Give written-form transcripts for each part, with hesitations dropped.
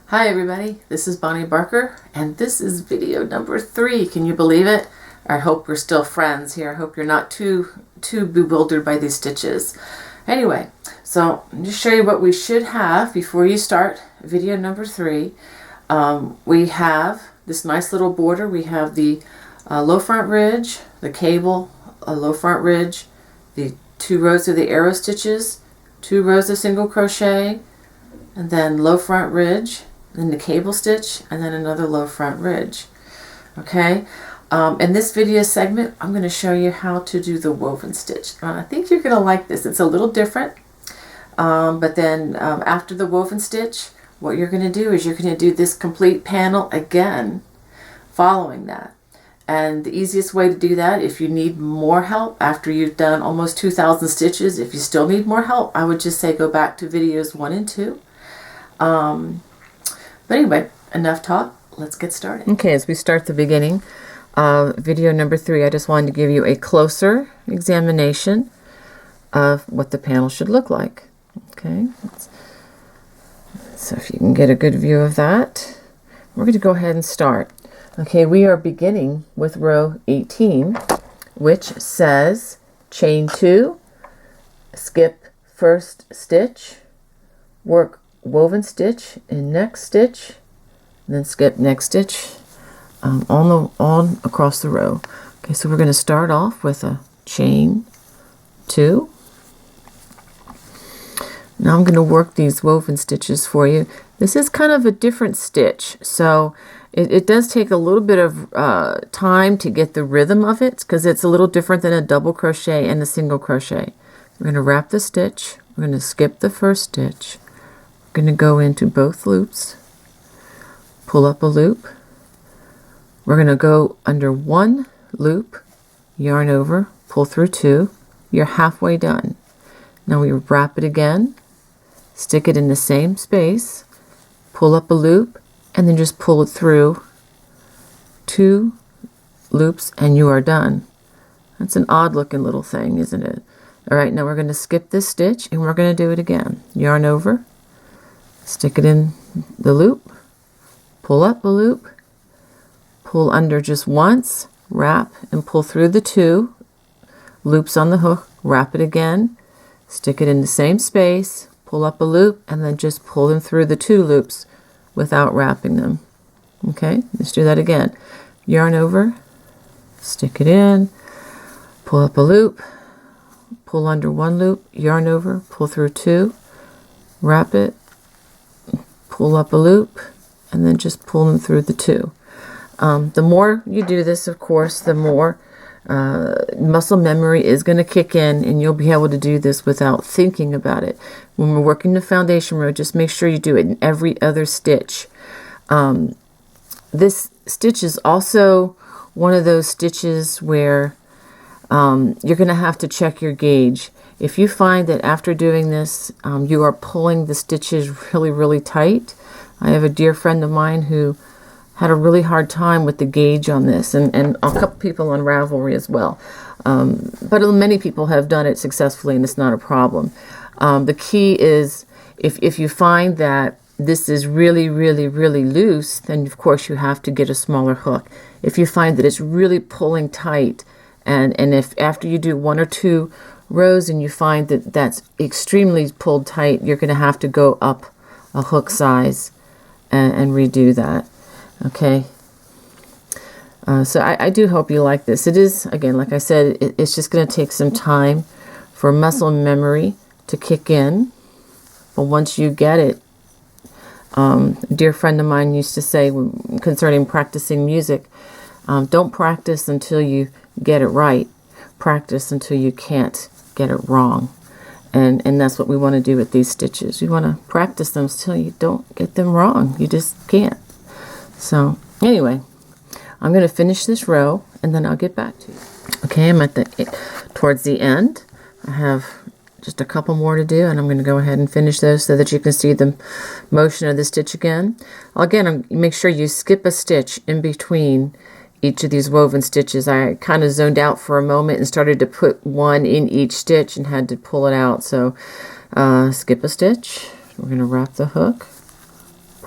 Hi everybody, this is Bonnie Barker and this is video number 3. Can you believe it? I hope we're still friends here. I hope you're not too bewildered by these stitches. Anyway, so I'm just show you what we should have before you start video number 3. We have this nice little border. We have the low front ridge, the cable, a low front ridge, the 2 rows of the arrow stitches, 2 rows of single crochet, and then low front ridge, then the cable stitch, and then another low front ridge. Okay, in this video segment I'm going to show you how to do the woven stitch. I think you're going to like this. It's a little different, but then after the woven stitch, what you're going to do is you're going to do this complete panel again following that. And the easiest way to do that, if you need more help after you've done almost 2,000 stitches, if you still need more help, I would just say go back to videos 1 and 2. But anyway, enough talk. Let's get started. Okay, as we start the beginning of video number 3, I just wanted to give you a closer examination of what the panel should look like. Okay, so if you can get a good view of that, we're going to go ahead and start. Okay, we are beginning with row 18, which says chain 2, skip first stitch, work woven stitch in next stitch, then skip next stitch on across the row. Okay, so we're going to start off with a chain 2. Now I'm going to work these woven stitches for you. This is kind of a different stitch, so it does take a little bit of time to get the rhythm of it, because it's a little different than a double crochet and a single crochet. We're going to wrap the stitch, we're going to skip the first stitch, we're going to go into both loops, pull up a loop, we're going to go under 1 loop, yarn over, pull through 2, you're halfway done. Now we wrap it again, stick it in the same space, pull up a loop, and then just pull it through 2 loops and you are done. That's an odd looking little thing, isn't it? Alright, now we're going to skip this stitch and we're going to do it again. Yarn over, stick it in the loop, pull up a loop, pull under just once, wrap and pull through the 2 loops on the hook, wrap it again, stick it in the same space, pull up a loop, and then just pull them through the 2 loops without wrapping them. Okay, let's do that again. Yarn over, stick it in, pull up a loop, pull under 1 loop, yarn over, pull through 2, wrap it, pull up a loop, and then just pull them through the 2. The more you do this, of course, the more muscle memory is going to kick in, and you'll be able to do this without thinking about it. When we're working the foundation row, just make sure you do it in every other stitch. This stitch is also one of those stitches where you're going to have to check your gauge. If you find that after doing this you are pulling the stitches really tight, I have a dear friend of mine who had a really hard time with the gauge on this, and a couple people on Ravelry as well. But many people have done it successfully and it's not a problem. The key is if you find that this is really loose, then of course you have to get a smaller hook. If you find that it's really pulling tight, and if after you do 1 or 2 rows and you find that that's extremely pulled tight, you're going to have to go up a hook size and redo that. Okay, so I do hope you like this. It is, again, like I said, it's just going to take some time for muscle memory to kick in, but once you get it, a dear friend of mine used to say concerning practicing music, don't practice until you get it right, practice until you can't get it wrong. And that's what we want to do with these stitches. You want to practice them until you don't get them wrong. You just can't. So anyway, I'm going to finish this row and then I'll get back to you. Okay, I'm at towards the end. I have just a couple more to do, and I'm going to go ahead and finish those so that you can see the motion of the stitch again. Again, make sure you skip a stitch in between each of these woven stitches. I kind of zoned out for a moment and started to put 1 in each stitch and had to pull it out. So skip a stitch. We're going to wrap the hook,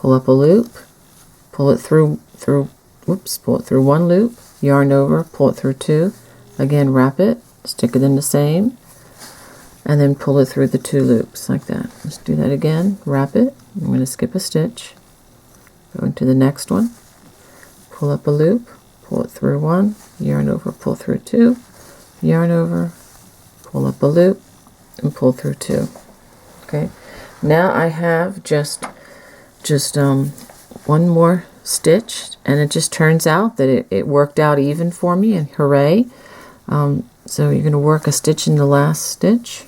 pull up a loop, pull it through pull it through one loop, yarn over, pull it through two, again wrap it, stick it in the same, and then pull it through the two loops like that. Let's do that again, wrap it, I'm going to skip a stitch, go into the next one, pull up a loop, pull it through one, yarn over, pull through two, yarn over, pull up a loop, and pull through two. Okay, now I have just one more stitch, and it just turns out that it worked out even for me, and hooray. So you're going to work a stitch in the last stitch.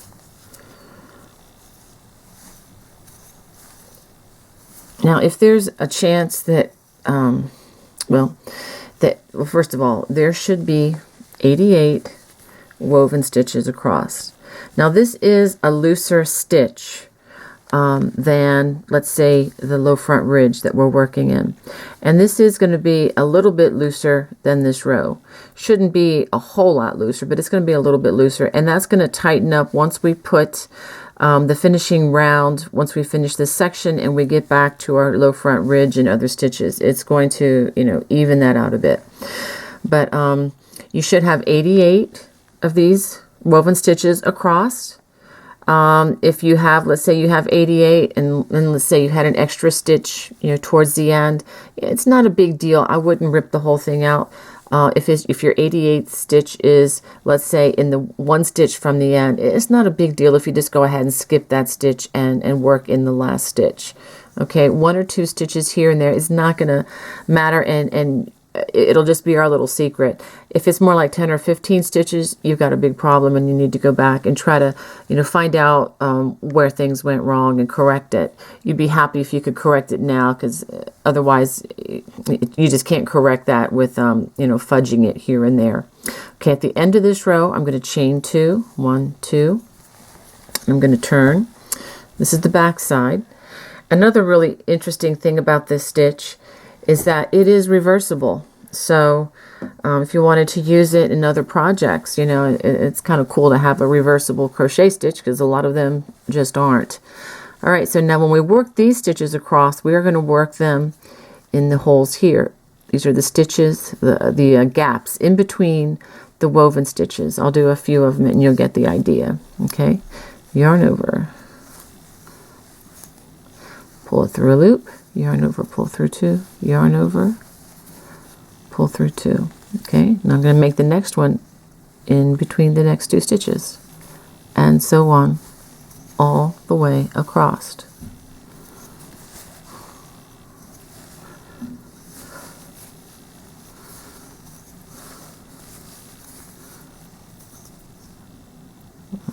Now if there's a chance that well, first of all, there should be 88 woven stitches across. Now this is a looser stitch than, let's say, the low front ridge that we're working in. And this is going to be a little bit looser than this row. Shouldn't be a whole lot looser, but it's going to be a little bit looser. And that's going to tighten up once we put the finishing round, once we finish this section and we get back to our low front ridge and other stitches. It's going to, even that out a bit. But you should have 88 of these woven stitches across. If you have, let's say you have 88 and let's say you had an extra stitch, towards the end, it's not a big deal. I wouldn't rip the whole thing out. If your 88th stitch is, let's say, in the one stitch from the end, it's not a big deal if you just go ahead and skip that stitch and work in the last stitch. Okay, one or two stitches here and there is not going to matter, and it'll just be our little secret. If it's more like 10 or 15 stitches, you've got a big problem and you need to go back and try to, find out where things went wrong and correct it. You'd be happy if you could correct it now, because otherwise you just can't correct that with, fudging it here and there. Okay, at the end of this row, I'm going to chain 2, 1, 2. I'm going to turn. This is the back side. Another really interesting thing about this stitch is that it is reversible. So if you wanted to use it in other projects, it's kind of cool to have a reversible crochet stitch, because a lot of them just aren't. All right, so now when we work these stitches across, we are going to work them in the holes here. These are the stitches, the gaps in between the woven stitches. I'll do a few of them and you'll get the idea. Okay, yarn over, pull it through a loop, yarn over, pull through 2, yarn over, pull through 2. Okay, now I'm going to make the next one in between the next 2 stitches, and so on all the way across.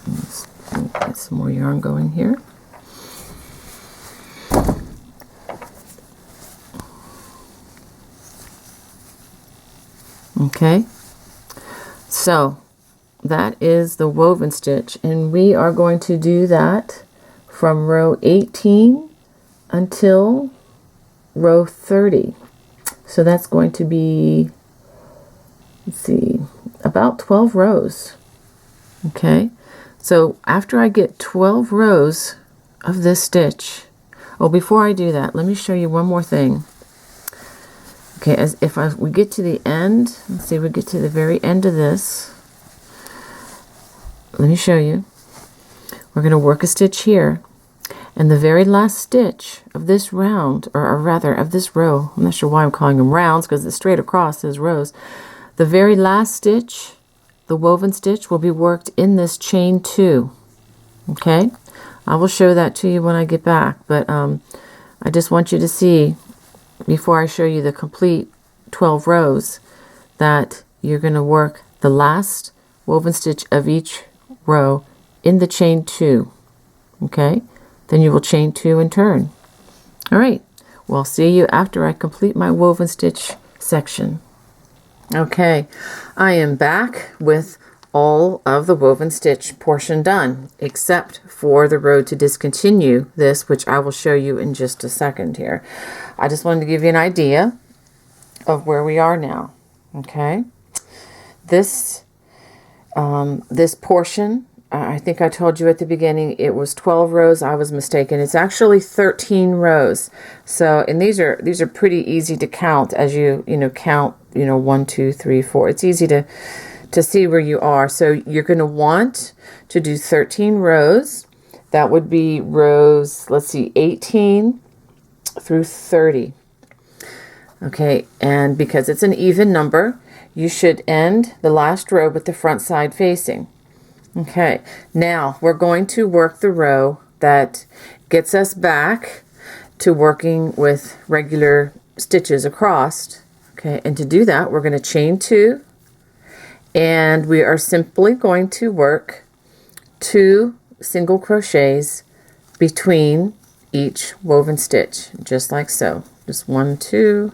Let's get some more yarn going here. Okay, so that is the woven stitch, and we are going to do that from row 18 until row 30. So that's going to be, let's see, about 12 rows. Okay, so after I get 12 rows of this stitch, before I do that, let me show you one more thing. Okay, we get to the end, let's see, we get to the very end of this. Let me show you. We're going to work a stitch here, and the very last stitch of this round, or rather of this row, I'm not sure why I'm calling them rounds, because it's straight across as rows. The very last stitch, the woven stitch, will be worked in this chain 2. Okay, I will show that to you when I get back, but I just want you to see, before I show you the complete 12 rows, that you're going to work the last woven stitch of each row in the chain 2. Okay, then you will chain 2 and turn. All right, well, I'll see you after I complete my woven stitch section. Okay, I am back with all of the woven stitch portion done, except for the row to discontinue this, which I will show you in just a second here. I just wanted to give you an idea of where we are now. Okay, this portion I think I told you at the beginning it was 12 rows. I was mistaken. It's actually 13 rows. So, and these are pretty easy to count as you count, 1, 2, 3, 4. It's easy to see where you are. So you're going to want to do 13 rows. That would be rows, let's see, 18 through 30. Okay, and because it's an even number, you should end the last row with the front side facing. Okay, now we're going to work the row that gets us back to working with regular stitches across. Okay, and to do that, we're going to chain 2, and we are simply going to work 2 single crochets between each woven stitch, just like so. Just 1, 2,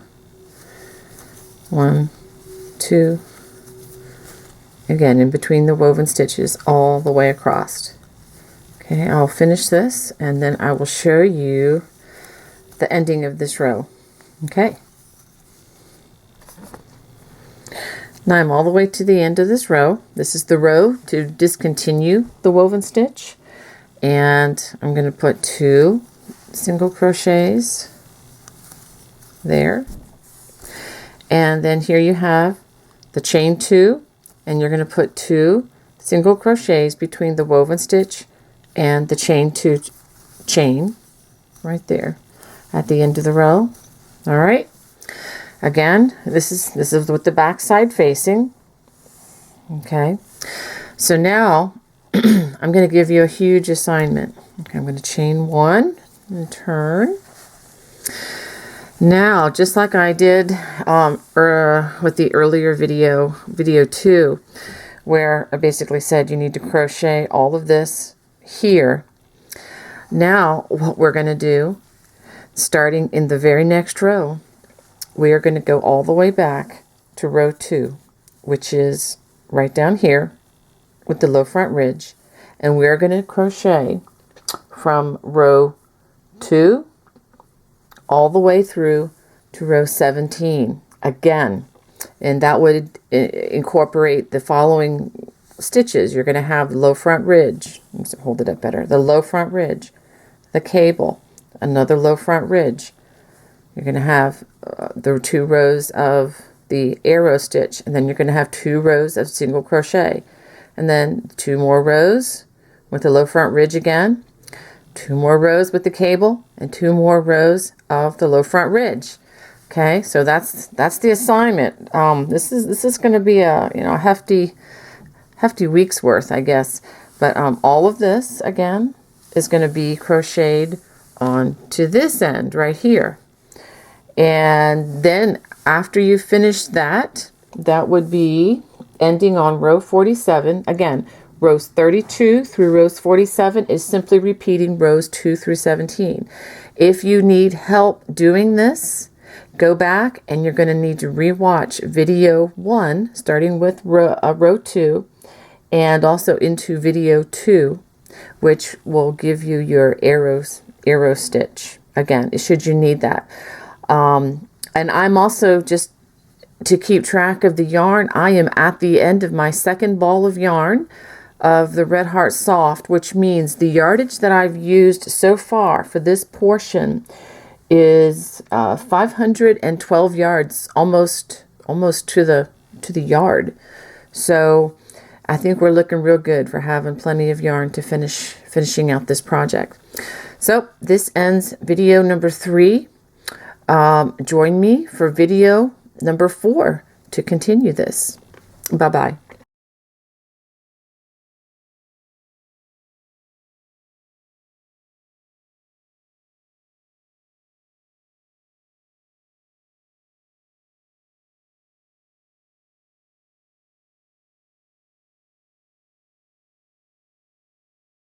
1, 2. Again, in between the woven stitches all the way across. Okay, I'll finish this and then I will show you the ending of this row. Okay. Now I'm all the way to the end of this row. This is the row to discontinue the woven stitch. And I'm going to put 2 single crochets there. And then here you have the chain 2. And you're going to put 2 single crochets between the woven stitch and the chain 2 chain right there at the end of the row. All right. Again, this is with the back side facing. Okay. So now I'm going to give you a huge assignment. Okay, I'm going to chain 1 and turn. Now, just like I did with the earlier video 2, where I basically said you need to crochet all of this here. Now, what we're going to do, starting in the very next row, we are going to go all the way back to row 2, which is right down here with the low front ridge. And we're going to crochet from row 2 all the way through to row 17 again, and that would incorporate the following stitches. You're going to have low front ridge, let's hold it up better, the low front ridge, the cable, another low front ridge. You're going to have the 2 rows of the arrow stitch, and then you're going to have 2 rows of single crochet, and then 2 more rows with the low front ridge again, 2 more rows with the cable, and 2 more rows of the low front ridge. Okay, so that's the assignment. This is going to be a hefty week's worth, I guess. But all of this again is going to be crocheted on to this end right here. And then after you finish that, that would be ending on row 47 again. Rows 32 through rows 47 is simply repeating rows 2 through 17. If you need help doing this, go back and you're going to need to rewatch video 1, starting with row 2, and also into video 2, which will give you your arrow stitch again, should you need that. And I'm also, just to keep track of the yarn, I am at the end of my second ball of yarn of the Red Heart Soft, which means the yardage that I've used so far for this portion is 512 yards, almost to the yard. So I think we're looking real good for having plenty of yarn to finishing out this project. So this ends video number 3. Join me for video number 4 to continue this. Bye-bye.